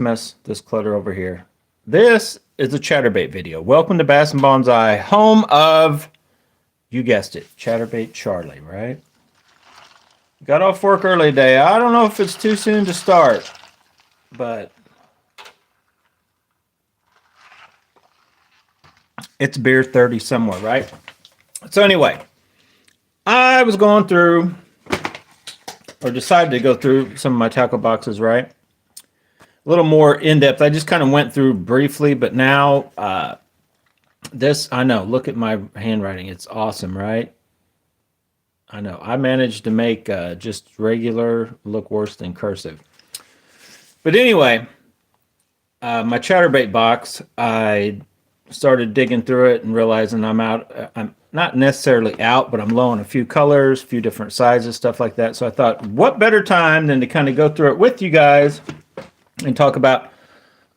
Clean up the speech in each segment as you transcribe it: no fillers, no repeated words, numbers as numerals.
mess this clutter over here. This is a Chatterbait video. Welcome to Bass and Bonsai, home of, you guessed it, Chatterbait Charlie, right? Got off work early today. I don't know if it's too soon to start, but it's beer 30 somewhere, right? So anyway, I was going through, or decided to go through some of my tackle boxes, right? A little more in-depth. I just kind of went through briefly, but now this, I know, look at my handwriting. It's awesome, right? I know. I managed to make just regular look worse than cursive. But anyway, my Chatterbait box, I started digging through it and realizing I'm out. I'm not necessarily out, but I'm low on a few colors, a few different sizes, stuff like that. So I thought, what better time than to kind of go through it with you guys and talk about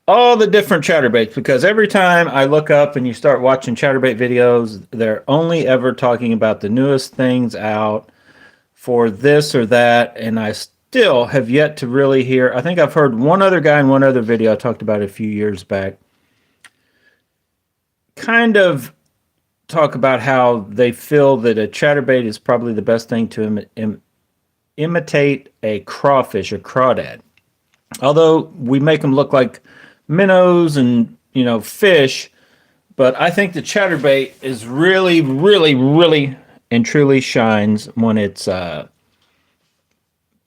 all the different chatterbaits, because every time I look up and you start watching chatterbait videos, they're only ever talking about the newest things out for this or that, and I still have yet to really hear. I think I've heard one other guy in one other video I talked about a few years back kind of talk about how they feel that a chatterbait is probably the best thing to imitate a crawfish or crawdad. Although we make them look like minnows and, you know, fish, but I think the chatterbait is really, really, really and truly shines when it's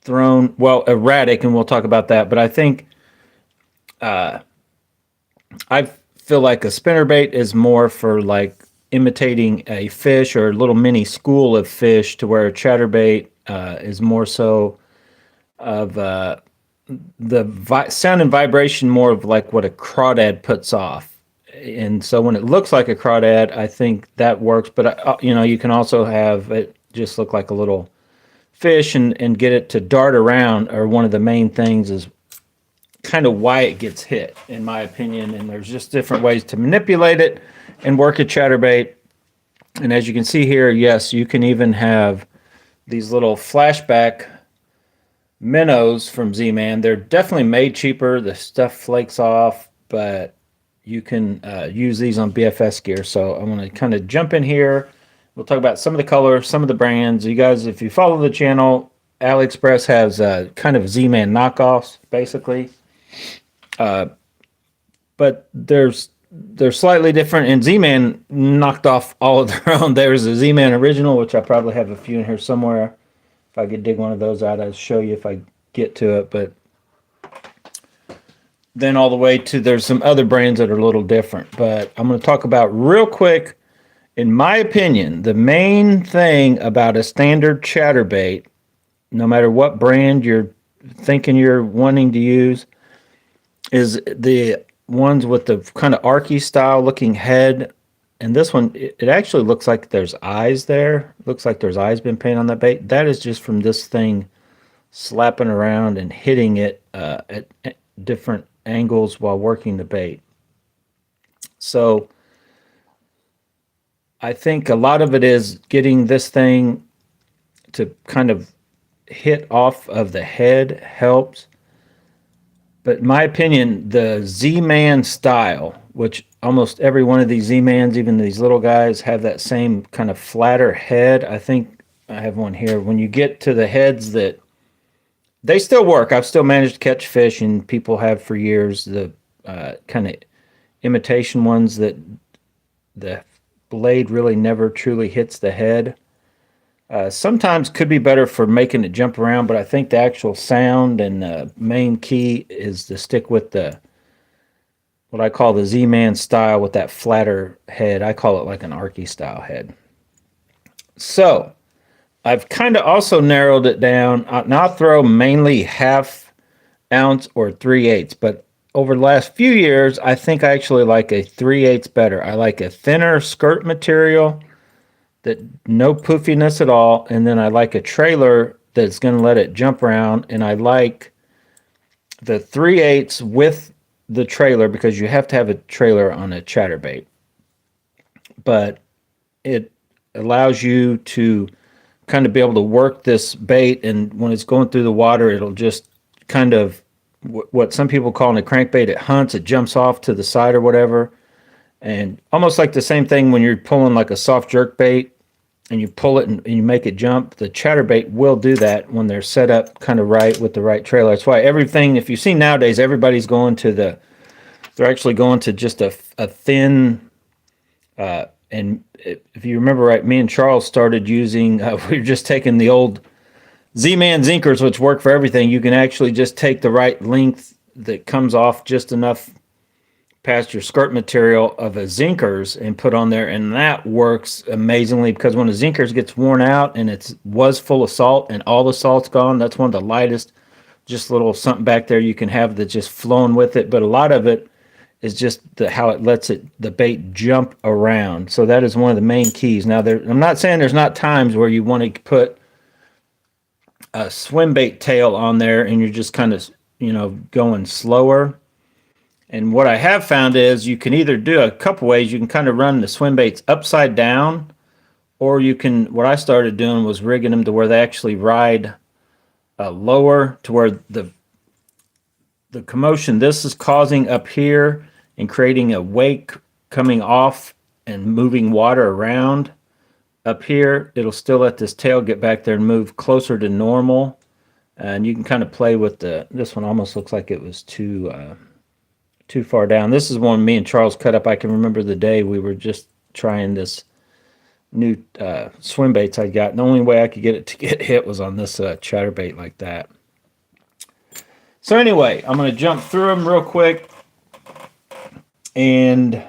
thrown, well, erratic, and we'll talk about that. But I think I feel like a spinnerbait is more for like imitating a fish or a little mini school of fish, to where a chatterbait is more so of sound and vibration, more of like what a crawdad puts off. And so when it looks like a crawdad, I think that works. But you know, you can also have it just look like a little fish and get it to dart around. Or one of the main things is kind of why it gets hit, in my opinion. And there's just different ways to manipulate it and work a chatterbait. And as you can see here, yes, you can even have these little flashback minnows from Zman. They're definitely made cheaper. The stuff flakes off, but you can use these on BFS gear. So I'm going to kind of jump in here. We'll talk about some of the colors, some of the brands. You guys, if you follow the channel, AliExpress has kind of Zman knockoffs, basically. But they're slightly different, and Zman knocked off all of their own. There's a Zman original, which I probably have a few in here somewhere. If I could dig one of those out, I'd show you if I get to it. But then all the way to, there's some other brands that are a little different. But I'm going to talk about real quick, in my opinion, the main thing about a standard chatterbait, no matter what brand you're thinking you're wanting to use, is the ones with the kind of archy style looking head. And this one, it actually looks like there's eyes there. Looks like there's eyes been painted on that bait. That is just from this thing slapping around and hitting it at different angles while working the bait. So I think a lot of it is getting this thing to kind of hit off of the head helps. But in my opinion, the Z-Man style, which almost every one of these Z-Mans, even these little guys, have that same kind of flatter head. I think I have one here. When you get to the heads that, they still work. I've still managed to catch fish, and people have for years, the kind of imitation ones that the blade really never truly hits the head. Sometimes could be better for making it jump around, but I think the actual sound and the main key is to stick with the, what I call the Z-Man style with that flatter head. I call it like an archy style head. So I've kind of also narrowed it down. Now I'll throw mainly 1/2 ounce or 3/8, but over the last few years, I think I actually like a 3/8 better. I like a thinner skirt material, that no poofiness at all, and then I like a trailer that's going to let it jump around, and I like the 3/8 with the trailer, because you have to have a trailer on a chatterbait. But it allows you to kind of be able to work this bait, and when it's going through the water, it'll just kind of what some people call a crankbait. It hunts, it jumps off to the side or whatever. And almost like the same thing when you're pulling like a soft jerk bait and you pull it and you make it jump. The chatterbait will do that when they're set up kind of right with the right trailer. That's why everything, if you see nowadays, everybody's going to they're actually going to just a thin, and if you remember right, me and Charles started using, we were just taking the old Z-Man Zinkers, which work for everything. You can actually just take the right length that comes off just enough past your skirt material of a Zinkers and put on there, and that works amazingly because when a Zinkers gets worn out and it was full of salt and all the salt's gone, that's one of the lightest, just a little something back there you can have that's just flowing with it. But a lot of it is just how it lets the bait jump around. So that is one of the main keys. Now, I'm not saying there's not times where you want to put a swim bait tail on there and you're just kind of, going slower. And what I have found is you can either do a couple ways. You can kind of run the swim baits upside down, or you can, what I started doing was rigging them to where they actually ride lower to where the commotion this is causing up here and creating a wake coming off and moving water around up here, it'll still let this tail get back there and move closer to normal. And you can kind of play with this one almost looks like it was too far down. This is one me and Charles cut up. I can remember the day we were just trying this new swim baits I got. And the only way I could get it to get hit was on this chatterbait like that. So anyway, I'm going to jump through them real quick. And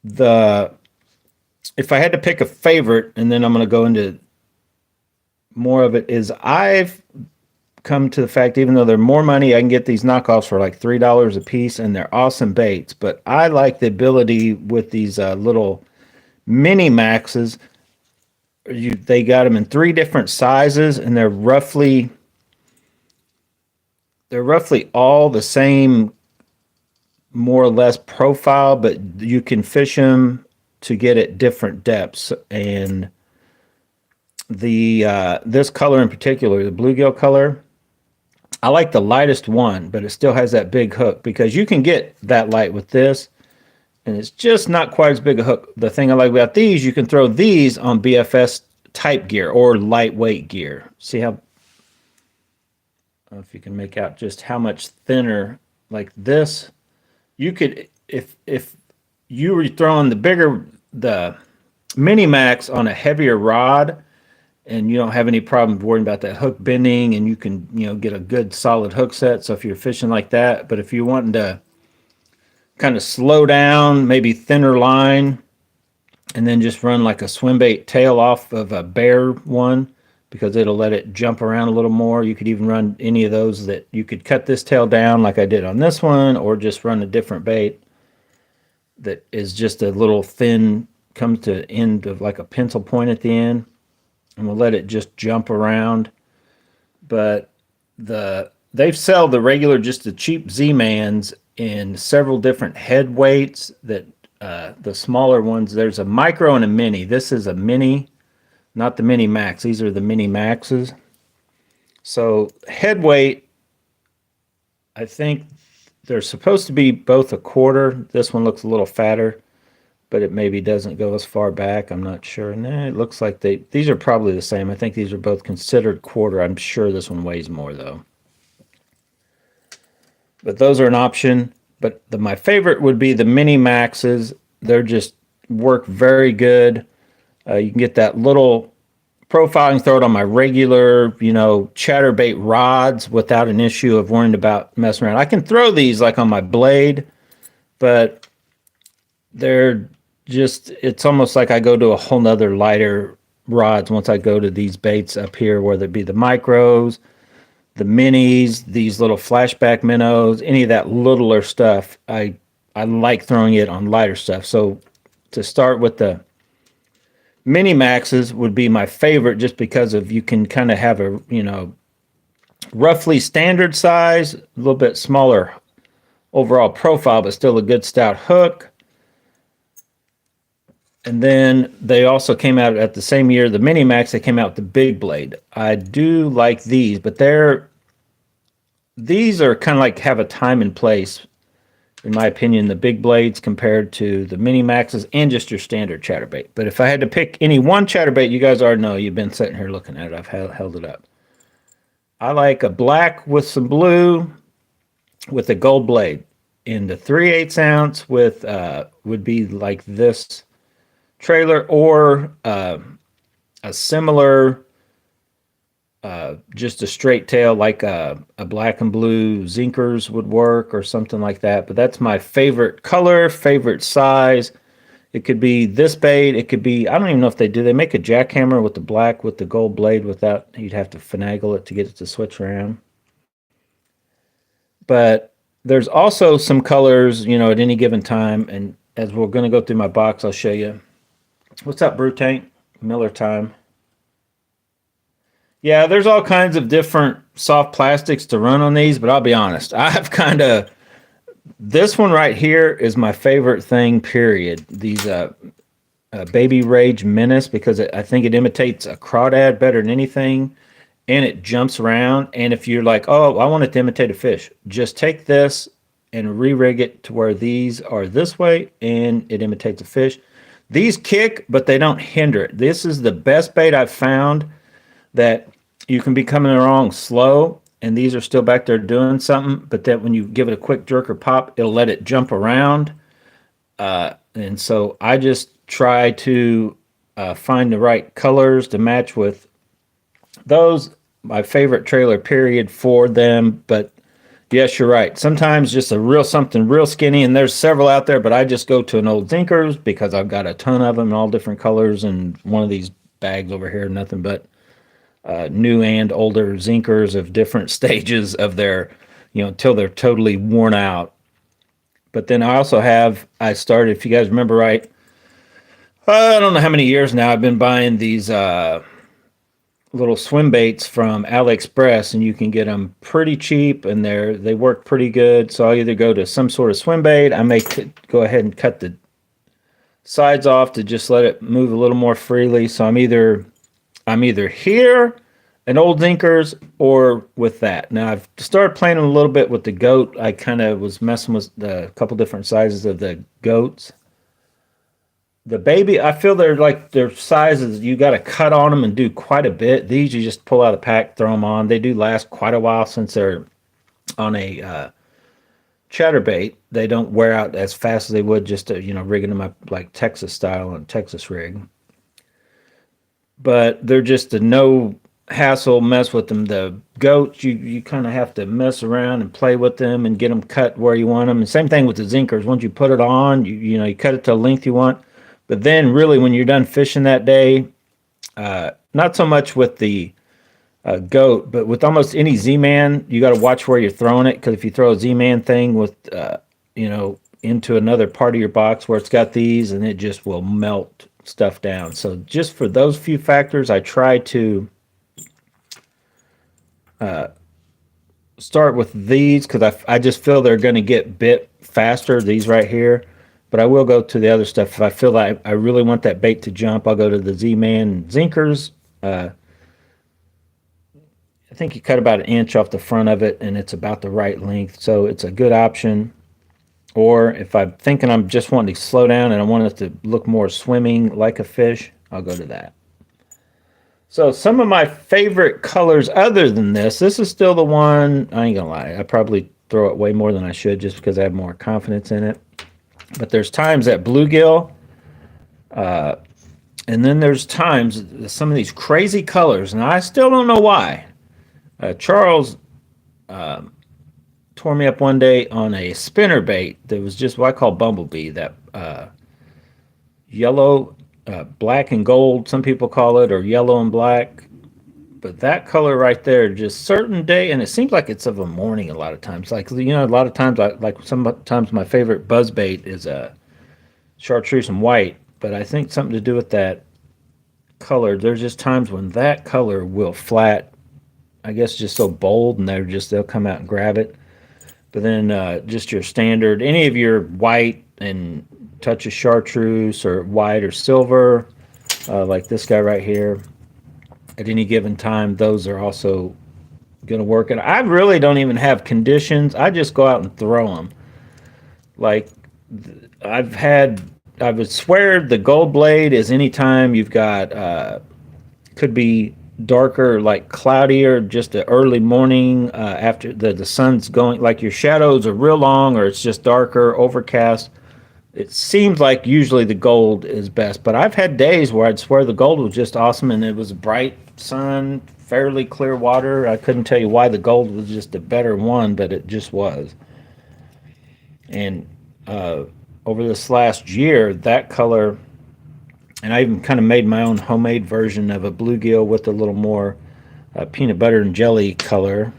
if I had to pick a favorite, and then I'm going to go into more of it, is I've come to the fact, even though they're more money, I can get these knockoffs for like $3 a piece, and they're awesome baits. But I like the ability with these little mini maxes. They got them in 3 different sizes, and they're roughly all the same, more or less profile, but you can fish them to get at different depths. And this color in particular, the bluegill color, I like the lightest one, but it still has that big hook, because you can get that light with this, and it's just not quite as big a hook. The thing I like about these, you can throw these on BFS type gear or lightweight gear. See how, I don't know if you can make out just how much thinner, like this. You could, if you were throwing the mini max on a heavier rod, and you don't have any problem worrying about that hook bending, and you can, get a good solid hook set. So if you're fishing like that, but if you're wanting to kind of slow down, maybe thinner line, and then just run like a swim bait tail off of a bare one, because it'll let it jump around a little more. You could even run any of those that you could cut this tail down like I did on this one, or just run a different bait that is just a little thin, comes to end of like a pencil point at the end, and we'll let it just jump around. But they've sell the regular, just the cheap Z-Mans in several different head weights. That the smaller ones, there's a micro and a mini. This is a mini, not the mini max. These are the mini maxes. So head weight, I think they're supposed to be both a quarter. This one looks a little fatter, but it maybe doesn't go as far back. I'm not sure. Nah, it looks like these are probably the same. I think these are both considered quarter. I'm sure this one weighs more though. But those are an option. But my favorite would be the mini maxes. They're just work very good. You can get that little profiling, throw it on my regular, chatterbait rods without an issue of worrying about messing around. I can throw these like on my blade, but they're just, it's almost like I go to a whole nother lighter rods once I go to these baits up here, whether it be the micros, the minis, these little flashback minnows, any of that littler stuff. I like throwing it on lighter stuff. So to start with, the mini maxes would be my favorite, just because of you can kind of have a roughly standard size, a little bit smaller overall profile, but still a good stout hook. And then they also came out at the same year, the mini max, they came out with the big blade. I do like these, but they're these are kind of like have a time and place, in my opinion, the big blades compared to the mini maxes and just your standard chatterbait. But if I had to pick any one chatterbait, you guys already know, you've been sitting here looking at it. I've held it up. I like a black with some blue with a gold blade. In the 3/8 ounce with would be like this trailer, or a similar just a straight tail like a black and blue Zinkers would work or something like that. But that's my favorite color, favorite size. It could be this bait. It could be, I don't even know if they do. They make a jackhammer with the black with the gold blade without, you'd have to finagle it to get it to switch around. But there's also some colors, at any given time. And as we're going to go through my box, I'll show you. What's up, Brew Tank? Miller time. Yeah, there's all kinds of different soft plastics to run on these, but I'll be honest. This one right here is my favorite thing, period. These Baby Rage Menace, because I think it imitates a crawdad better than anything, and it jumps around. And if you're like, oh, I want it to imitate a fish, just take this and re-rig it to where these are this way, and it imitates a fish. These kick, but they don't hinder it. This is the best bait I've found, that you can be coming along slow, and these are still back there doing something, but that when you give it a quick jerk or pop, it'll let it jump around. And so I just try to find the right colors to match with those. My favorite trailer, period, for them. But yes, you're right. Sometimes just something real skinny, and there's several out there, but I just go to an old Zinkers because I've got a ton of them in all different colors, and one of these bags over here, nothing but new and older Zinkers of different stages of their, until they're totally worn out. But then I started, if you guys remember right, I don't know how many years now I've been buying these little swim baits from AliExpress, and you can get them pretty cheap, and they work pretty good. So I'll either go to some sort of swim bait. I may go ahead and cut the sides off to just let it move a little more freely. So I'm either here, an old Zinkers, or with that. Now I've started playing a little bit with the goat. I kind of was messing with a couple different sizes of the goats. The baby, I feel their sizes, you got to cut on them and do quite a bit. These you just pull out of the pack, throw them on. They do last quite a while since they're on a chatterbait. They don't wear out as fast as they would just rigging them up like Texas style and Texas rig. But they're just a no hassle mess with them. The goats, you kind of have to mess around and play with them and get them cut where you want them. And same thing with the Zinkers. Once you put it on, you cut it to the length you want. But then really when you're done fishing that day, not so much with the goat, but with almost any Z-Man, you got to watch where you're throwing it, because if you throw a Z-Man thing with, into another part of your box where it's got these, and it just will melt stuff down. So just for those few factors, I try to start with these, because I just feel they're going to get bit faster, these right here. But I will go to the other stuff. If I feel like I really want that bait to jump, I'll go to the Z-Man Zinkers. I think you cut about 1 inch off the front of it, and it's about the right length. So it's a good option. Or if I'm thinking I'm just wanting to slow down and I want it to look more swimming like a fish, I'll go to that. So some of my favorite colors other than this is still the one, I ain't gonna lie, I probably throw it way more than I should just because I have more confidence in it. But there's times that bluegill, and then there's times some of these crazy colors, and I still don't know why. Charles tore me up one day on a spinner bait that was just what I call bumblebee, that yellow, black and gold, some people call it, or yellow and black. But that color right there, just certain day, and it seems like it's of a morning a lot of times. Like, a lot of times, sometimes my favorite buzz bait is a chartreuse and white, but I think something to do with that color. There's just times when that color will flat, I guess, just so bold, and they'll come out and grab it. But then just your standard, any of your white and touch of chartreuse or white or silver, like this guy right here, at any given time, those are also gonna work. And I really don't even have conditions. I just go out and throw them. Like I would swear the gold blade is anytime you've got could be darker, like cloudier, just the early morning after the sun's going, like your shadows are real long, or it's just darker, overcast. It seems like usually the gold is best, but I've had days where I'd swear the gold was just awesome, and it was bright sun, fairly clear water. I couldn't tell you why the gold was just a better one, but it just was. And uh, over this last year, that color, and I even kind of made my own homemade version of a bluegill with a little more peanut butter and jelly color.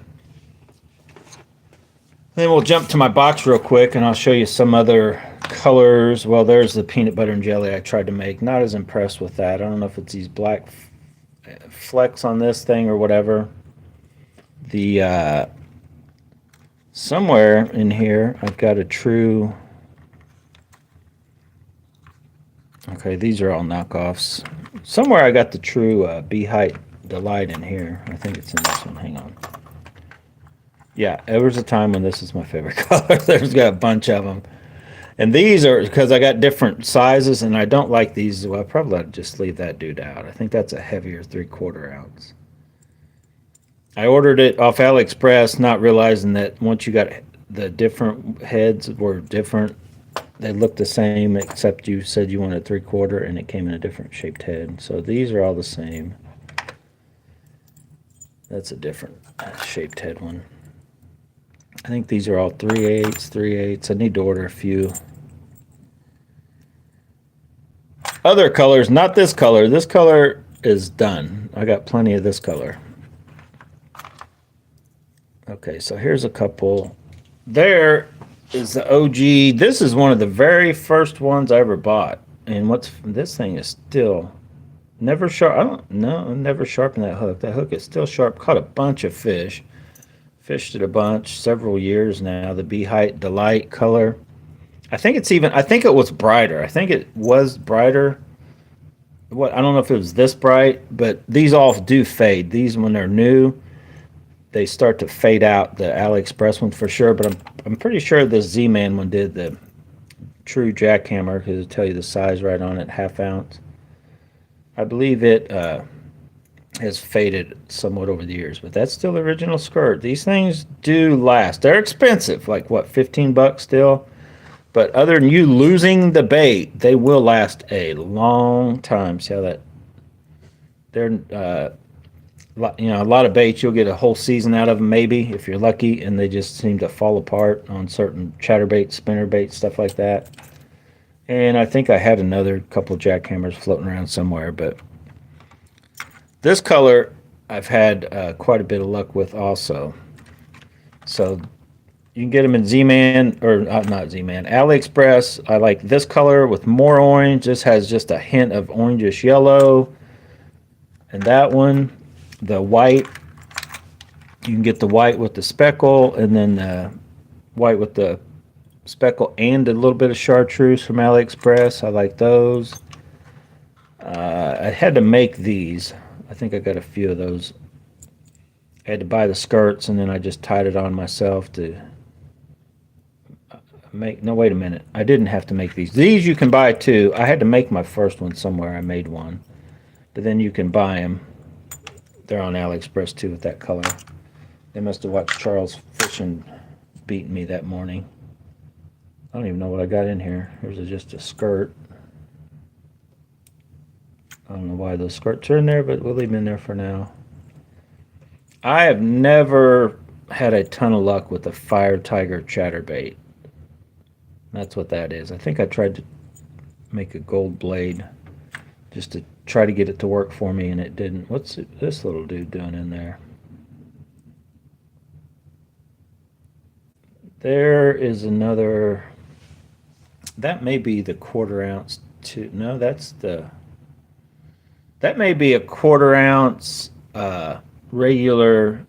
Then we'll jump to my box real quick, and I'll show you some other colors. Well, there's the peanut butter and jelly I tried to make. Not as impressed with that. I don't know if it's these black flecks on this thing or whatever. The somewhere in here, I've got a true. Okay, these are all knockoffs. Somewhere I got the true Bee Height Delight in here. I think it's in this one. Hang on. Yeah, there was a time when this is my favorite color. There's got a bunch of them. And these are because I got different sizes, and I don't like these. Well, I probably ought to just leave that dude out. I think that's a heavier 3/4 ounce. I ordered it off AliExpress, not realizing that once you got the different heads were different. They look the same, except you said you wanted 3/4, and it came in a different shaped head. So these are all the same. That's a different shaped head one. I think these are all 3/8, 3/8. I need to order a few. Other colors, not this color. This color is done. I got plenty of this color. Okay, so here's a couple. There is the OG. This is one of the very first ones I ever bought. And this thing is still never sharp. I don't know. Never sharpened that hook. That hook is still sharp. Caught a bunch of fish. Fished it a bunch, several years now. The Bee Height Delight color. I think it was brighter. I think it was brighter. I don't know if it was this bright, but these all do fade. These, when they're new, they start to fade out. The AliExpress one for sure, but I'm pretty sure the Z-Man one did, the true jackhammer, because it'll tell you the size right on it, 1/2 ounce. I believe it has faded somewhat over the years, but that's still the original skirt. These things do last. They're expensive, like what, $15 still? But other than you losing the bait, they will last a long time. See how that? They're a lot of baits. You'll get a whole season out of them, maybe if you're lucky, and they just seem to fall apart on certain chatterbaits, spinnerbaits, stuff like that. And I think I had another couple jackhammers floating around somewhere, but this color I've had quite a bit of luck with also. So you can get them in Z-Man, or not Z-Man, AliExpress. I like this color with more orange. This has just a hint of orangish yellow. And that one, the white, you can get the white with the speckle, and then the white with the speckle and a little bit of chartreuse from AliExpress. I like those. I had to make these. I think I got a few of those. I had to buy the skirts, and then I just tied it on myself to make. No, wait a minute. I didn't have to make these. These you can buy too. I had to make my first one somewhere. I made one, but then you can buy them. They're on AliExpress too with that color. They must have watched Charles fishing beating me that morning. I don't even know what I got in here. Here's just a skirt. I don't know why those skirts are in there, but we'll leave them in there for now. I have never had a ton of luck with the Fire Tiger chatterbait. That's what that is. I think I tried to make a gold blade just to try to get it to work for me, and it didn't. What's this little dude doing in there? There is another. That may be the 1/4 ounce too. No, that may be a 1/4 ounce regular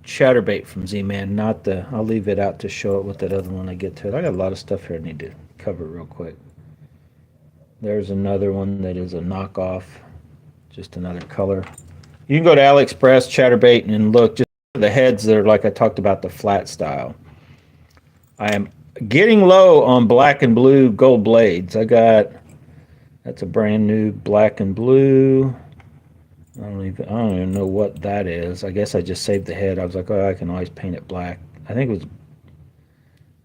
chatterbait from Z-Man, not the. I'll leave it out to show it with that other one I get to it. I got a lot of stuff here I need to cover real quick. There's another one that is a knockoff, just another color. You can go to AliExpress, Chatterbait, and look. Just the heads that are like I talked about, the flat style. I am getting low on black and blue gold blades. That's a brand new black and blue. I don't even know what that is. I guess I just saved the head. I was like, oh, I can always paint it black. I think it was.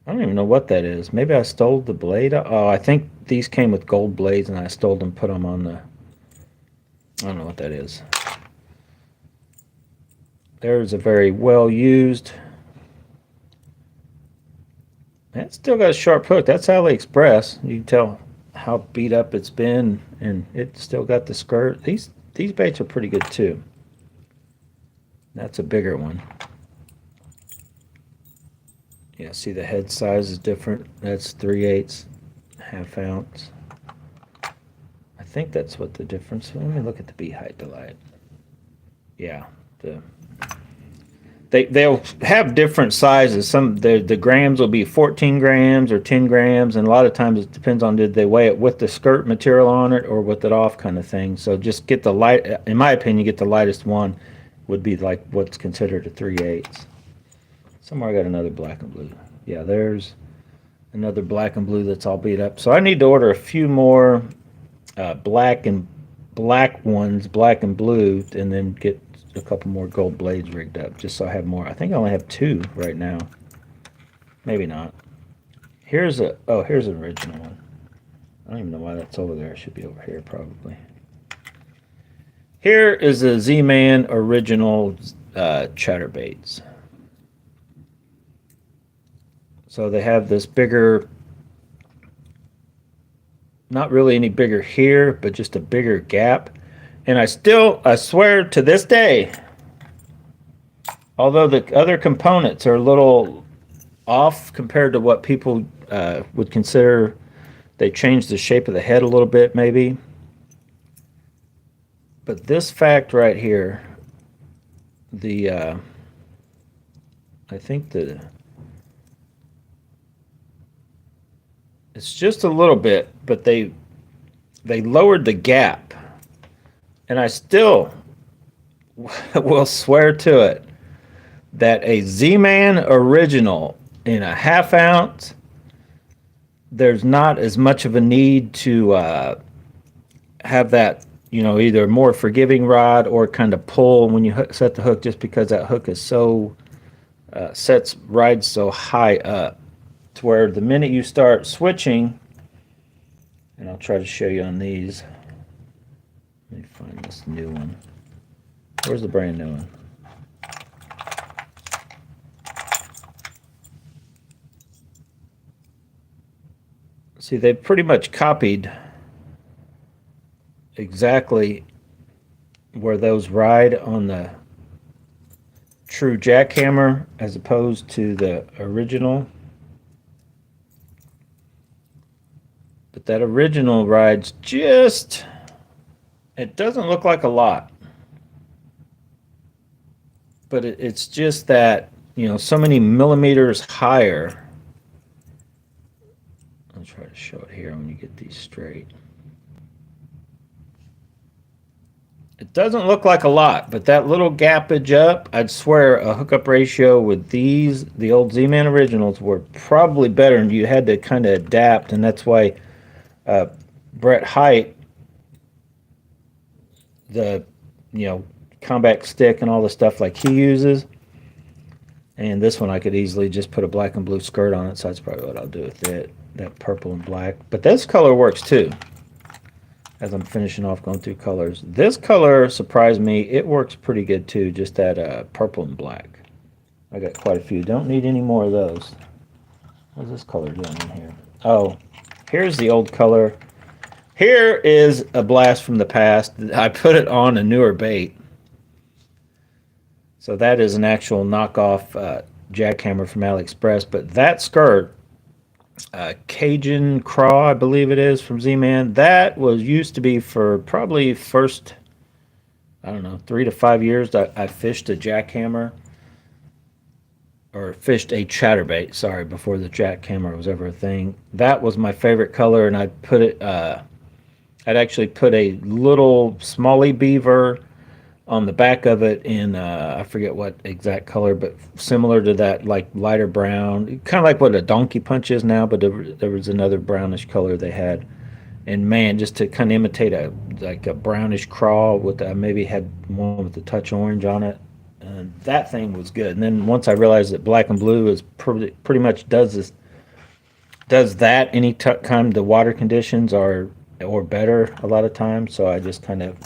I don't even know what that is. Maybe I stole the blade. Oh, I think these came with gold blades, and I stole them, put them on the. I don't know what that is. There's a very well used. It's still got a sharp hook. That's AliExpress. You can tell how beat up it's been, and it's still got the skirt. These baits are pretty good too. That's a bigger one. Yeah, see the head size is different. That's 3/8, ½ ounce. I think that's what the difference. Let me look at the Bee Height Delight. Yeah, they'll have different sizes. The grams will be 14 grams or 10 grams, and a lot of times it depends on did they weigh it with the skirt material on it or with it off kind of thing. So just get the light. In my opinion, get the lightest one would be like what's considered a 3/8. Somewhere I got another black and blue. Yeah, there's another black and blue that's all beat up. So I need to order a few more black and blue, and then get a couple more gold blades rigged up, just so I have more. I think I only have 2 right now. Maybe not. Here's an original one. I don't even know why that's over there. It should be over here probably. Here is a Z-Man original Chatterbaits. So they have this bigger, not really any bigger here, but just a bigger gap. And I swear to this day, although the other components are a little off compared to what people would consider, they changed the shape of the head a little bit maybe. But this fact right here, I think it's just a little bit, but they lowered the gap. And I still will swear to it that a Z-Man original in a ½ ounce, there's not as much of a need to have that, either more forgiving rod or kind of pull when you set the hook, just because that hook is so rides so high up, to where the minute you start switching, and I'll try to show you on these. Let me find this new one. Where's the brand new one? See, they pretty much copied exactly where those ride on the true jackhammer as opposed to the original. But that original rides just... It doesn't look like a lot, but it's just that, so many millimeters higher. I'll try to show it here when you get these straight. It doesn't look like a lot, but that little gappage up, I'd swear a hookup ratio with these, the old Z-Man originals, were probably better, and you had to kind of adapt, and that's why Brett Height, the combat stick and all the stuff like he uses, and this one I could easily just put a black and blue skirt on it, so that's probably what I'll do with it, that purple and black. But this color works too. As I'm finishing off going through colors, this color surprised me. It works pretty good too, just that purple and black. I got quite a few. Don't need any more of those. What's this color doing in here? Oh, here's the old color. Here is a blast from the past. I put it on a newer bait. So that is an actual knockoff jackhammer from AliExpress. But that skirt, Cajun Craw, I believe it is, from Z-Man, that used to be for probably first, I don't know, 3 to 5 years. I fished a jackhammer, or fished a chatterbait, sorry, before the jackhammer was ever a thing. That was my favorite color, and I'd put it... I'd actually put a little smallie beaver on the back of it in I forget what exact color, but similar to that, like lighter brown, kind of like what a donkey punch is now. But there was another brownish color they had, and man, just to kind of imitate a like a brownish crawl with maybe had one with a touch orange on it, and that thing was good. And then once I realized that black and blue is pretty much does that any time the water conditions are or better a lot of times. So I just kind of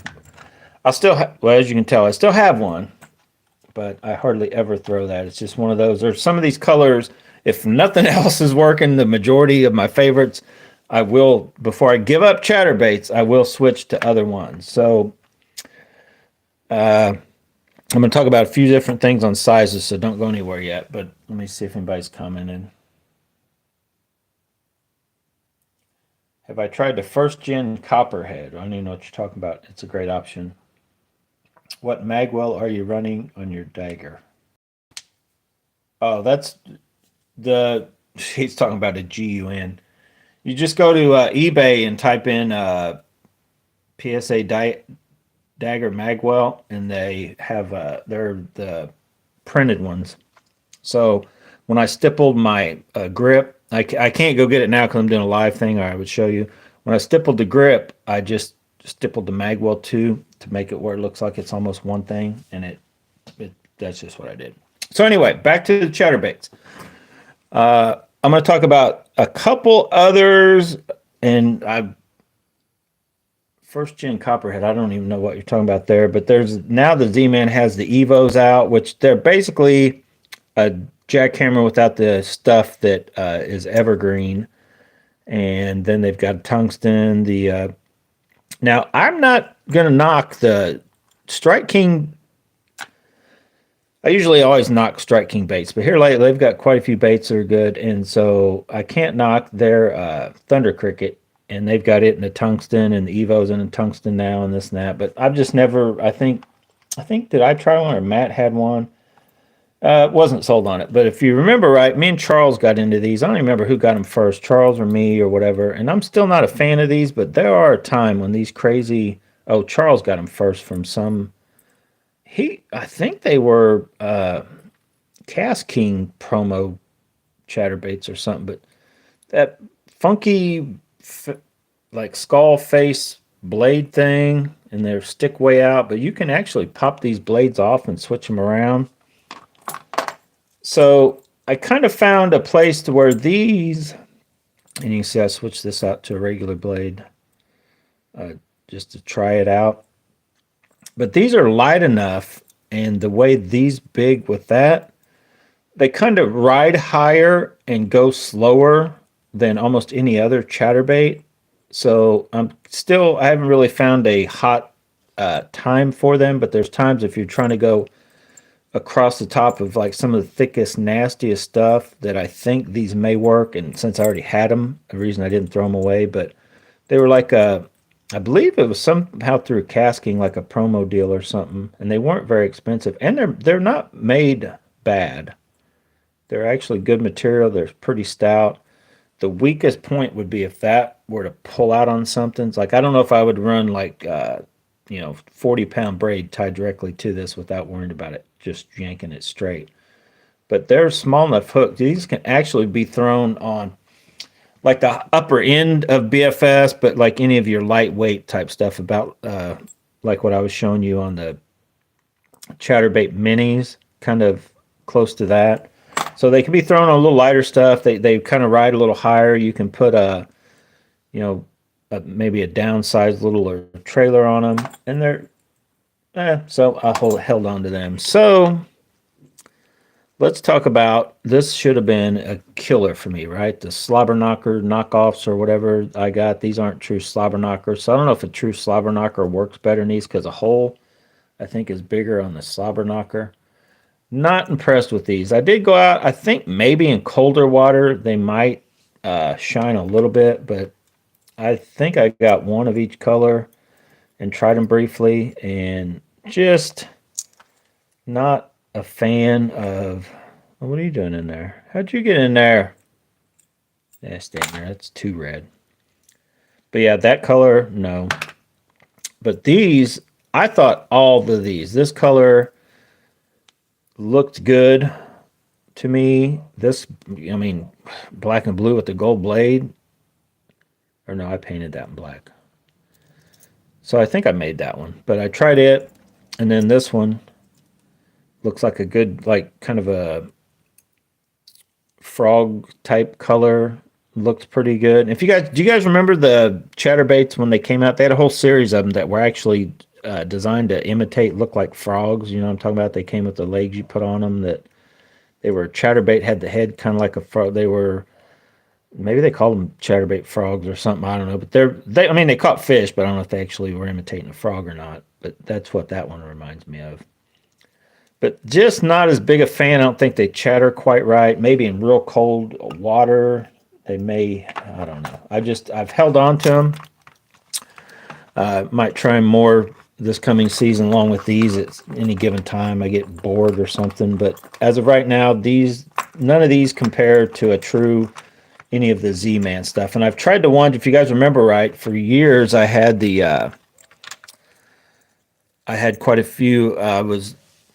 I still well, as you can tell, I still have one, but I hardly ever throw that. It's just one of those. There's some of these colors. If nothing else is working, the majority of my favorites, I will before I give up chatterbaits, I will switch to other ones. So I'm going to talk about a few different things on sizes, so don't go anywhere yet. But let me see if anybody's commenting. Have I tried the first gen copperhead? I don't even know what you're talking about. It's a great option. What magwell are you running on your dagger? Oh, that's the. He's talking about a GUN. You just go to eBay and type in PSA dagger magwell, and they have they're the printed ones. So when I stippled my grip, I can't go get it now because I'm doing a live thing, or I would show you. When I stippled the grip, I just stippled the magwell too to make it where it looks like it's almost one thing, and that's just what I did. So anyway, back to the chatterbaits. I'm going to talk about a couple others, and I first gen copperhead. I don't even know what you're talking about there, but there's now the Z-Man has the Evos out, which they're basically a jackhammer without the stuff that is evergreen, and then they've got tungsten. Now I'm not gonna knock the Strike King. I usually always knock Strike King baits, but here lately they've got quite a few baits that are good, and so I can't knock their Thunder Cricket, and they've got it in the tungsten, and the Evo's in the tungsten now, and this and that. But I've just never. I think did I try one or Matt had one? Wasn't sold on it, but if you remember right, me and Charles got into these. I don't remember who got them first, Charles or me or whatever. And I'm still not a fan of these, but there are a time when these crazy. Oh, Charles got them first from some. I think they were Cast King promo chatterbaits or something, but that funky like skull face blade thing, and they're stick way out, but you can actually pop these blades off and switch them around. So I kind of found a place to where these, and you can see I switched this out to a regular blade just to try it out. But these are light enough, and the way these big with that, they kind of ride higher and go slower than almost any other chatterbait. So I haven't really found a hot time for them, but there's times if you're trying to go across the top of like some of the thickest, nastiest stuff that I think these may work. And since I already had them, the reason I didn't throw them away, but they were like I believe it was somehow through casking, like a promo deal or something, and they weren't very expensive, and they're not made bad. They're actually good material. They're pretty stout. The weakest point would be if that were to pull out on something. It's like I don't know if I would run like 40-pound braid tied directly to this without worrying about it just yanking it straight. But they're small enough hook. These can actually be thrown on like the upper end of BFS, but like any of your lightweight type stuff about like what I was showing you on the Chatterbait minis, kind of close to that. So they can be thrown on a little lighter stuff. They kind of ride a little higher. You can put maybe a downsized little or trailer on them, and so I held on to them. So let's talk about this. Should have been a killer for me, right? The slobber knocker knockoffs or whatever I got. These aren't true slobber knockers. So I don't know if a true slobber knocker works better than these because a hole I think is bigger on the slobber knocker. Not impressed with these. I did go out. I think maybe in colder water they might shine a little bit, but I think I got one of each color and tried them briefly, and just not a fan of. What are you doing in there? How'd you get in there? Yeah, stay in there. That's too red. But yeah, that color, no. But these, I thought all of these, this color looked good to me. This, I mean, black and blue with the gold blade. Or no, I painted that in black. So I think I made that one. But I tried it, and then this one looks like a good, like kind of a frog type color. Looked pretty good. If you guys, do you guys remember the Chatterbaits when they came out? They had a whole series of them that were actually designed to imitate, look like frogs. You know what I'm talking about? They came with the legs you put on them. That they were Chatterbait had the head kind of like a frog. They were maybe they called them Chatterbait frogs or something. I don't know. But they I mean they caught fish, but I don't know if they actually were imitating a frog or not. But that's what that one reminds me of. But just not as big a fan. I don't think they chatter quite right. Maybe in real cold water, they may. I don't know. I've held on to them. Might try them more this coming season along with these. At any given time, I get bored or something. But as of right now, none of these compare to a true any of the Z-Man stuff. And I've tried the one. If you guys remember right, for years I had I had quite a few.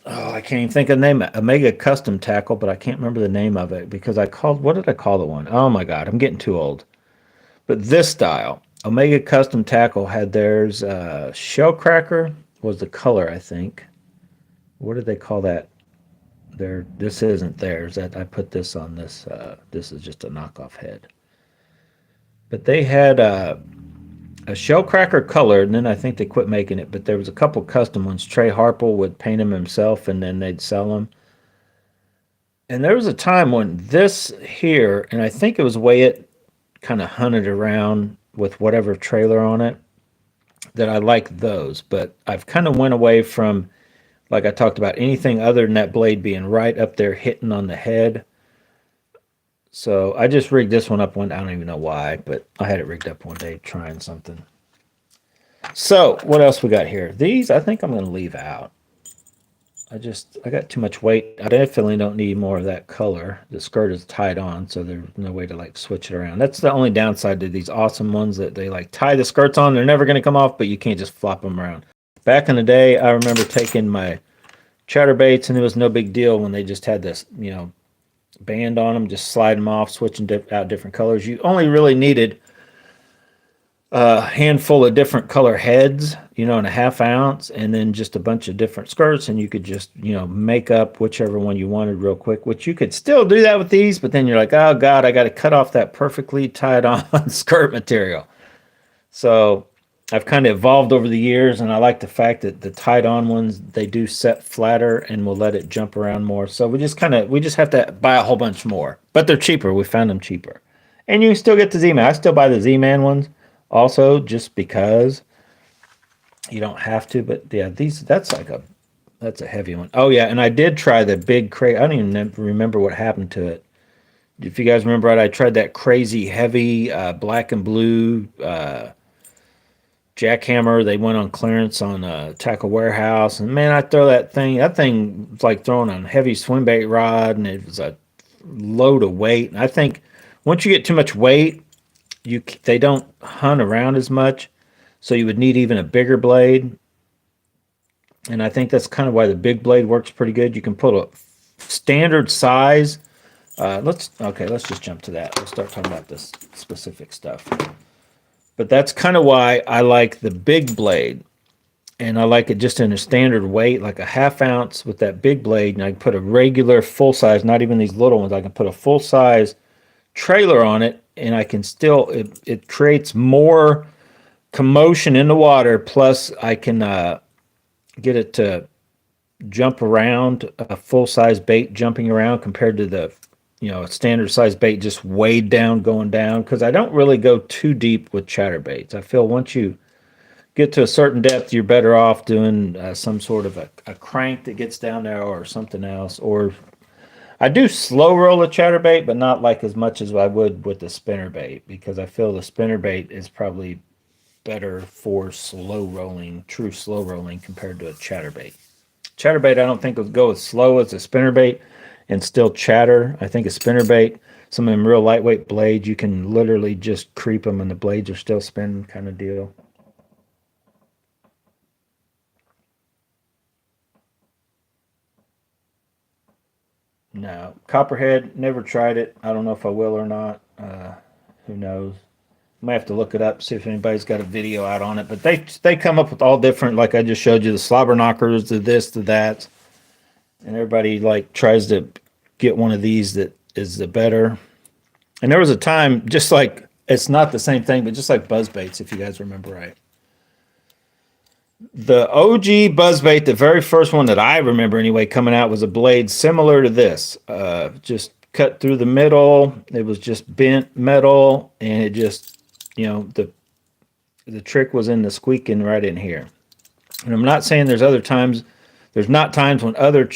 I can't even think of the name. Omega Custom Tackle, but I can't remember the name of it because what did I call the one? Oh my God, I'm getting too old. But this style, Omega Custom Tackle had theirs. Shell Cracker was the color, I think. What did they call that? This isn't theirs. That I put this on this. This is just a knockoff head. But they had a shell cracker color, and then I think they quit making it. But there was a couple custom ones. Trey Harple would paint them himself, and then they'd sell them. And there was a time when this here, and I think it was the way it kind of hunted around with whatever trailer on it, that I liked those. But I've kind of went away from, like I talked about, anything other than that blade being right up there hitting on the head. So I just rigged this one up one. I don't even know why, but I had it rigged up one day trying something. So what else we got here? These I think I'm going to leave out. I got too much weight. I definitely don't need more of that color. The skirt is tied on, so there's no way to like switch it around. That's the only downside to these awesome ones that they like tie the skirts on. They're never going to come off, but you can't just flop them around. Back in the day, I remember taking my chatterbaits, and it was no big deal when they just had this, band on them, just slide them off, switching out different colors. You only really needed a handful of different color heads, and a half ounce, and then just a bunch of different skirts, and you could just, make up whichever one you wanted real quick, which you could still do that with these, but then you're like, oh God, I got to cut off that perfectly tied on skirt material. So I've kind of evolved over the years, and I like the fact that the tied on ones, they do set flatter and will let it jump around more. So we just have to buy a whole bunch more, but they're cheaper. We found them cheaper, and you can still get the Z-Man. I still buy the Z-Man ones also, just because you don't have to. But yeah, that's a heavy one. Oh yeah, and I did try the big crate. I don't even remember what happened to it. If you guys remember right, I tried that crazy heavy black and blue Jackhammer. They went on clearance on Tackle Warehouse, and man, I throw that thing. That thing was like throwing on a heavy swim bait rod, and it was a load of weight. And I think once you get too much weight, they don't hunt around as much, so you would need even a bigger blade. And I think that's kind of why the big blade works pretty good. You can put a standard size. Let's just jump to that. Let's start talking about this specific stuff. But that's kind of why I like the big blade. And I like it just in a standard weight, like a half ounce with that big blade. And I can put a regular full size, not even these little ones. I can put a full size trailer on it, and I can still, it creates more commotion in the water. Plus, I can get it to jump around, a full size bait jumping around compared to the a standard size bait just weighed down going down, because I don't really go too deep with chatterbaits. I feel once you get to a certain depth, you're better off doing some sort of a crank that gets down there or something else. Or I do slow roll a chatterbait, but not like as much as I would with the spinnerbait, because I feel the spinnerbait is probably better for true slow rolling compared to a chatterbait. Chatterbait I don't think will go as slow as a spinnerbait and still chatter. I think a spinnerbait, some of them real lightweight blades, you can literally just creep them and the blades are still spinning kind of deal. No, copperhead. Never tried it. I don't know if I will or not. Who knows? Might have to look it up, see if anybody's got a video out on it. But they come up with all different, like I just showed you, the slobber knockers, the this, the that, and everybody like tries to get one of these that is the better. And there was a time, just like it's not the same thing, but just like buzzbaits, if you guys remember right. The OG buzzbait, the very first one that I remember anyway, coming out was a blade similar to this, just cut through the middle. It was just bent metal, and it just, the trick was in the squeaking right in here. And I'm not saying there's other times. There's not times when other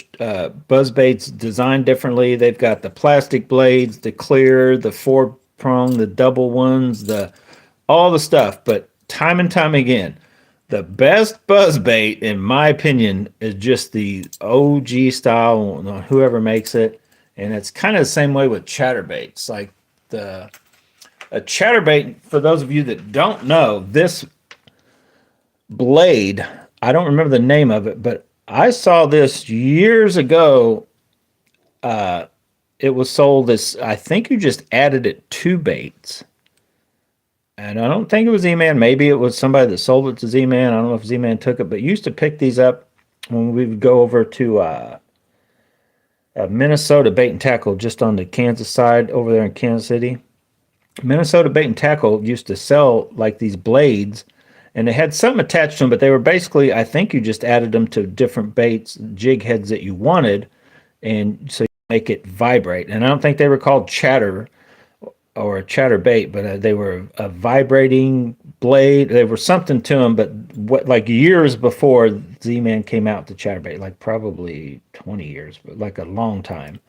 buzz baits designed differently. They've got the plastic blades, the clear, the four prong, the double ones, the all the stuff. But time and time again, the best buzz bait, in my opinion, is just the OG style, whoever makes it. And it's kind of the same way with chatterbaits. Like a chatterbait, for those of you that don't know, this blade, I don't remember the name of it, but I saw this years ago. It was sold as, I think you just added it to baits. And I don't think it was Z-Man. Maybe it was somebody that sold it to Z-Man. I don't know if Z-Man took it, but used to pick these up when we would go over to Minnesota Bait and Tackle, just on the Kansas side over there in Kansas City. Minnesota Bait and Tackle used to sell like these blades, and they had some attached to them, but they were basically, I think you just added them to different baits, jig heads that you wanted, and so you make it vibrate. And I don't think they were called chatter or a chatterbait, but they were a vibrating blade. They were something to them, but what, like years before Z-Man came out to chatterbait, like probably 20 years, but like a long time.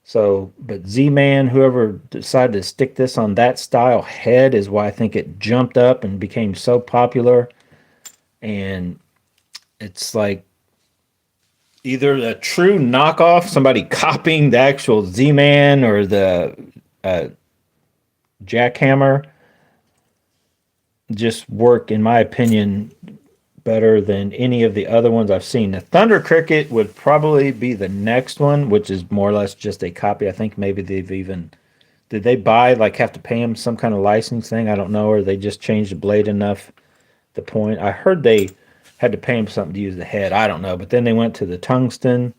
So, but Z-Man, whoever decided to stick this on that style head, is why I think it jumped up and became so popular. And it's like either a true knockoff, somebody copying the actual Z-Man or the Jackhammer, just work, in my opinion, better than any of the other ones I've seen. The Thunder Cricket would probably be the next one, which is more or less just a copy. I think maybe they've even, did they buy, like, have to pay them some kind of license thing? I don't know, or they just changed the blade enough, the point. I heard they had to pay him something to use the head. I don't know, but then they went to the tungsten,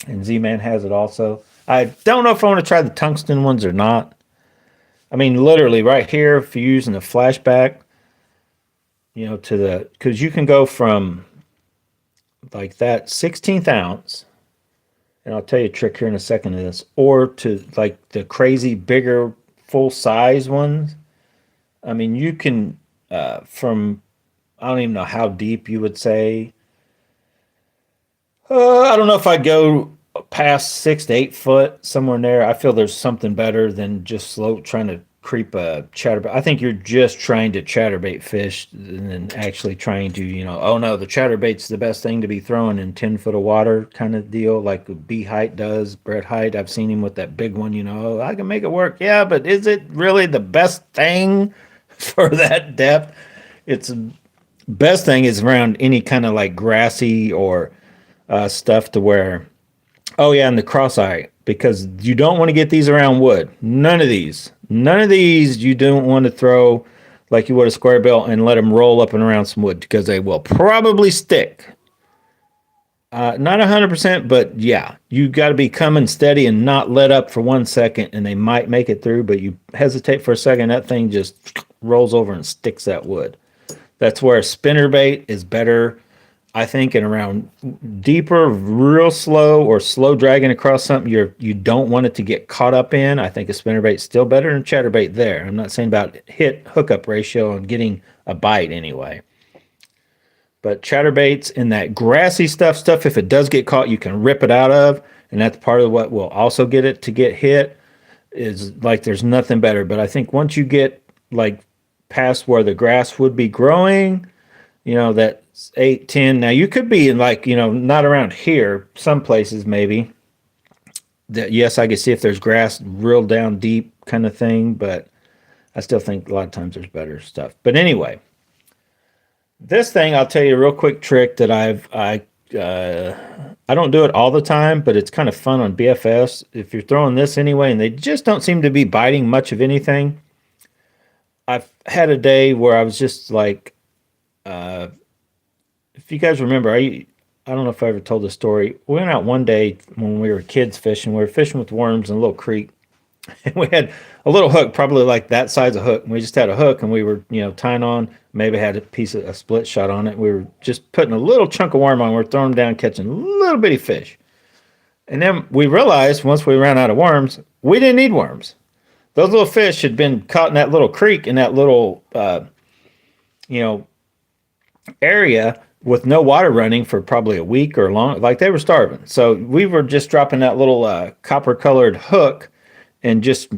and Z-Man has it also. I don't know if I want to try the tungsten ones or not. I mean, literally right here, if you're using the flashback, to the, because you can go from like that 16th ounce, and I'll tell you a trick here in a second of this, or to like the crazy bigger full size ones. I mean, you can, from, I don't even know how deep you would say. I don't know if I'd go past 6 to 8 foot, somewhere in there. I feel there's something better than just slow trying to creep a chatterbait. I think you're just trying to chatterbait fish and then actually trying to, oh no, the chatterbait's the best thing to be throwing in 10 foot of water kind of deal, like B Height does, Brett Height. I've seen him with that big one, oh, I can make it work. Yeah, but is it really the best thing for that depth? It's best thing is around any kind of like grassy or stuff to where, oh yeah, and the cross eye, because you don't want to get these around wood. None of these you don't want to throw like you would a square bill and let them roll up and around some wood, because they will probably stick. Not 100%, but yeah, you got to be coming steady and not let up for 1 second, and they might make it through, but you hesitate for a second, that thing just rolls over and sticks that wood. That's where a spinnerbait is better, I think, and around deeper, real slow, or slow dragging across something you don't want it to get caught up in. I think a spinnerbait's still better than chatterbait there. I'm not saying about hit hookup ratio and getting a bite anyway. But chatterbaits in that grassy stuff, if it does get caught, you can rip it out of, and that's part of what will also get it to get hit. Is like there's nothing better. But I think once you get like past where the grass would be growing, that's 8, 10. Now you could be in like, not around here, some places maybe. That, yes, I can see if there's grass real down deep kind of thing, but I still think a lot of times there's better stuff. But anyway, this thing, I'll tell you a real quick trick that I I don't do it all the time, but it's kind of fun on BFS. If you're throwing this anyway, and they just don't seem to be biting much of anything. I've had a day where I was just like, if you guys remember, I don't know if I ever told this story. We went out one day when we were kids fishing. We were fishing with worms in a little creek, and we had a little hook, probably like that size of hook. And we just had a hook, and we were, tying on. Maybe had a piece of a split shot on it. We were just putting a little chunk of worm on. We are throwing them down, catching little bitty fish. And then we realized once we ran out of worms, we didn't need worms. Those little fish had been caught in that little creek in that little, you know, area with no water running for probably a week or long. Like they were starving. So we were just dropping that little copper colored hook and just,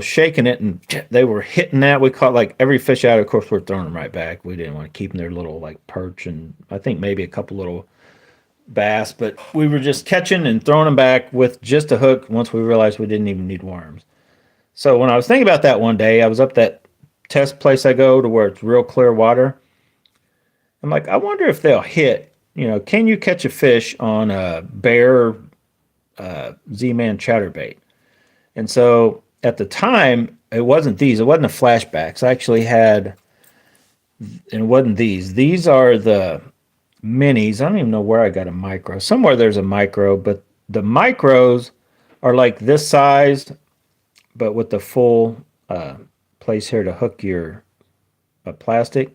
shaking it. And they were hitting that. We caught like every fish out. Of course, we're throwing them right back. We didn't want to keep them there, little like perch. And I think maybe a couple little bass, but we were just catching and throwing them back with just a hook once we realized we didn't even need worms. So when I was thinking about that one day, I was up that test place I go to where it's real clear water. I'm like, I wonder if they'll hit. Can you catch a fish on a bare Z-Man chatterbait? And so at the time, it wasn't these. It wasn't the flashbacks. I actually had, and it wasn't these. These are the minis. I don't even know where I got a micro. Somewhere there's a micro, but the micros are like this size, but with the full place here to hook your plastic.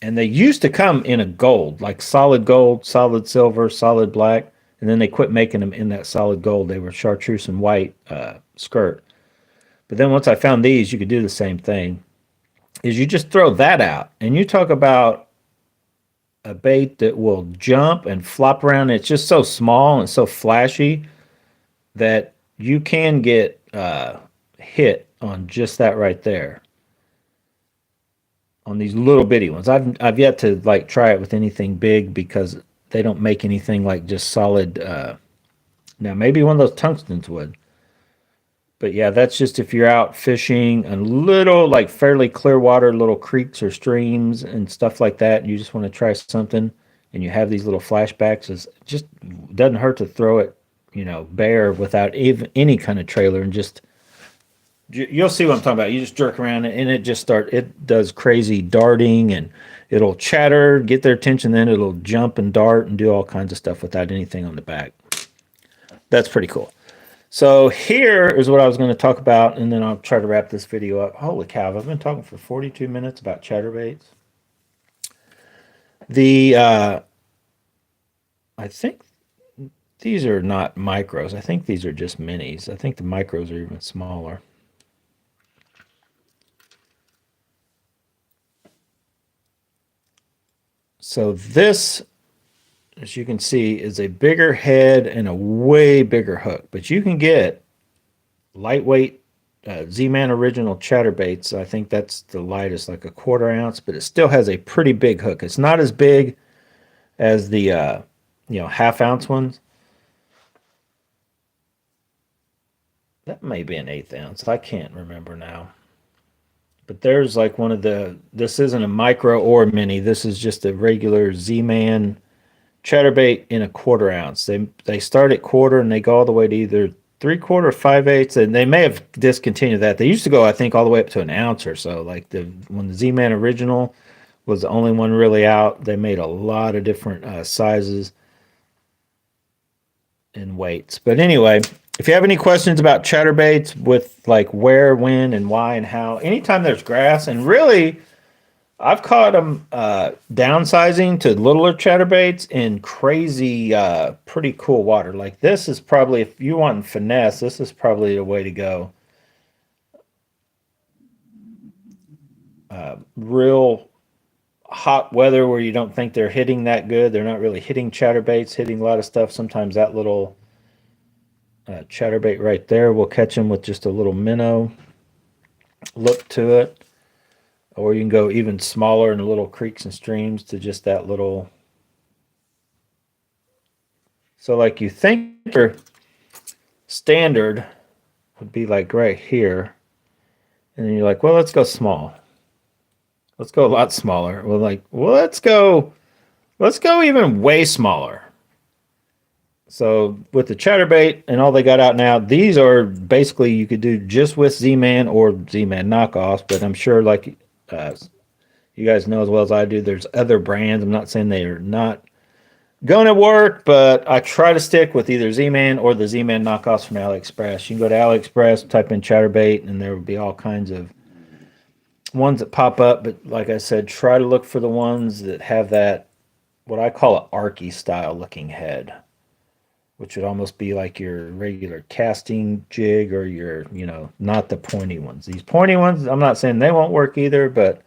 And they used to come in a gold, like solid gold, solid silver, solid black. And then they quit making them in that solid gold. They were chartreuse and white skirt. But then once I found these, you could do the same thing. Is you just throw that out, and you talk about a bait that will jump and flop around. It's just so small and so flashy that you can get hit on just that right there on these little bitty ones. I've yet to like try it with anything big because they don't make anything like just solid. Now maybe one of those tungstens would, but yeah, that's just if you're out fishing and little like fairly clear water, little creeks or streams and stuff like that, and you just want to try something, and you have these little flashbacks. It just doesn't hurt to throw it, bare without even any kind of trailer, and just you'll see what I'm talking about. You just jerk around and it does crazy darting and it'll chatter, get their attention, then it'll jump and dart and do all kinds of stuff without anything on the back. That's pretty cool. So here is what I was going to talk about, and then I'll try to wrap this video up. Holy cow, I've been talking for 42 minutes about chatterbaits. I think these are not micros. I think these are just minis. I think the micros are even smaller. So this, as you can see, is a bigger head and a way bigger hook. But you can get lightweight Z-Man original chatterbaits. I think that's the lightest, like a 1/4 ounce, but it still has a pretty big hook. It's not as big as the 1/2 ounce ones. That may be an 1/8 ounce. I can't remember now. But there's like this isn't a micro or a mini. This is just a regular Z-Man chatterbait in a 1/4 ounce. They start at 1/4 and they go all the way to either 3/4 or 5/8, and they may have discontinued that. They used to go, I think, all the way up to an ounce or so. Like when the Z-Man original was the only one really out, they made a lot of different sizes and weights. But anyway, if you have any questions about chatterbaits with like where, when, and why, and how, anytime there's grass, and really, I've caught them downsizing to littler chatterbaits in crazy, pretty cool water. Like this is probably, if you want finesse, this is probably the way to go. Real hot weather where you don't think they're hitting that good. They're not really hitting chatterbaits, hitting a lot of stuff. Sometimes that little chatterbait right there will catch them with just a little minnow look to it. Or you can go even smaller in the little creeks and streams to just that little. So like you think your standard would be like right here. And then you're like, well, let's go small. Let's go a lot smaller. Well, let's go even way smaller. So with the chatterbait and all they got out now, these are basically you could do just with Z-Man or Z-Man knockoffs, but I'm sure like you guys know as well as I do, there's other brands. I'm not saying they are not going to work, but I try to stick with either Z-Man or the Z-Man knockoffs from AliExpress. You can go to AliExpress, type in chatterbait, and there will be all kinds of ones that pop up. But like I said, try to look for the ones that have that, what I call an arky style looking head, which would almost be like your regular casting jig or your, not the pointy ones. These pointy ones, I'm not saying they won't work either, but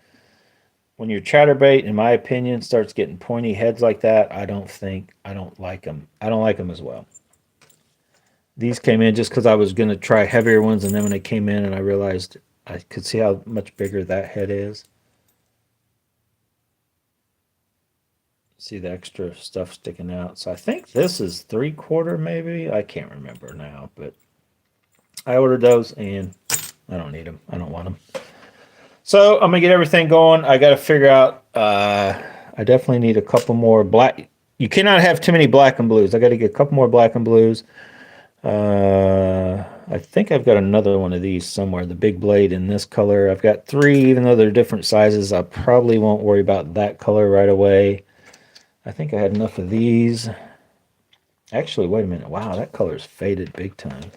when your chatterbait, in my opinion, starts getting pointy heads like that, I don't like them. I don't like them as well. These came in just because I was going to try heavier ones, and then when they came in and I realized I could see how much bigger that head is. See the extra stuff sticking out. So I think this is 3/4 maybe. I can't remember now, but I ordered those and I don't need them. I don't want them. So I'm gonna get everything going. I got to figure out. I definitely need a couple more black. You cannot have too many black and blues. I got to get a couple more black and blues. I think I've got another one of these somewhere. The big blade in this color. I've got 3, even though they're different sizes. I probably won't worry about that color right away. I think I had enough of these. Actually, wait a minute. Wow, that color's faded big time.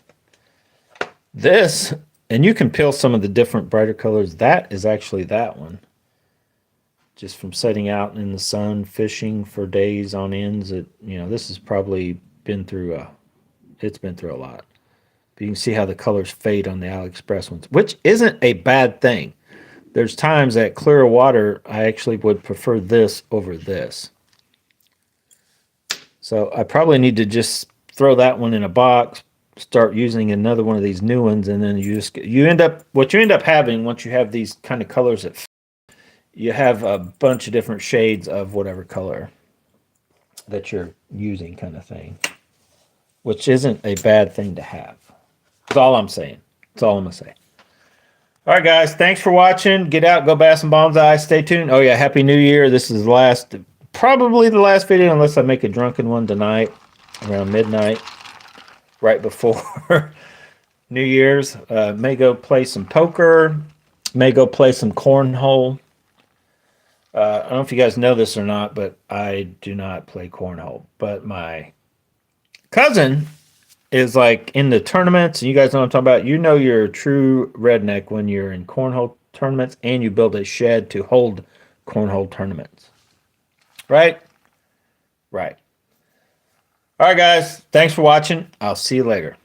This, and you can peel some of the different brighter colors. That is actually that one. Just from setting out in the sun, fishing for days on ends. This has probably been through it's been through a lot. But you can see how the colors fade on the AliExpress ones, which isn't a bad thing. There's times that clear water, I actually would prefer this over this. So I probably need to just throw that one in a box, start using another one of these new ones, and then you end up having once you have these kind of colors that you have a bunch of different shades of whatever color that you're using, kind of thing, which isn't a bad thing to have. That's all I'm saying. That's all I'm gonna say. All right, guys. Thanks for watching. Get out, go bass some bonsai. Stay tuned. Oh yeah, Happy New Year. This is probably the last video, unless I make a drunken one tonight around midnight, right before New Year's. May go play some poker. May go play some cornhole. I don't know if you guys know this or not, but I do not play cornhole. But my cousin is like in the tournaments, and you guys know what I'm talking about. You know you're a true redneck when you're in cornhole tournaments and you build a shed to hold cornhole tournaments. Right? Right. All right, guys. Thanks for watching. I'll see you later.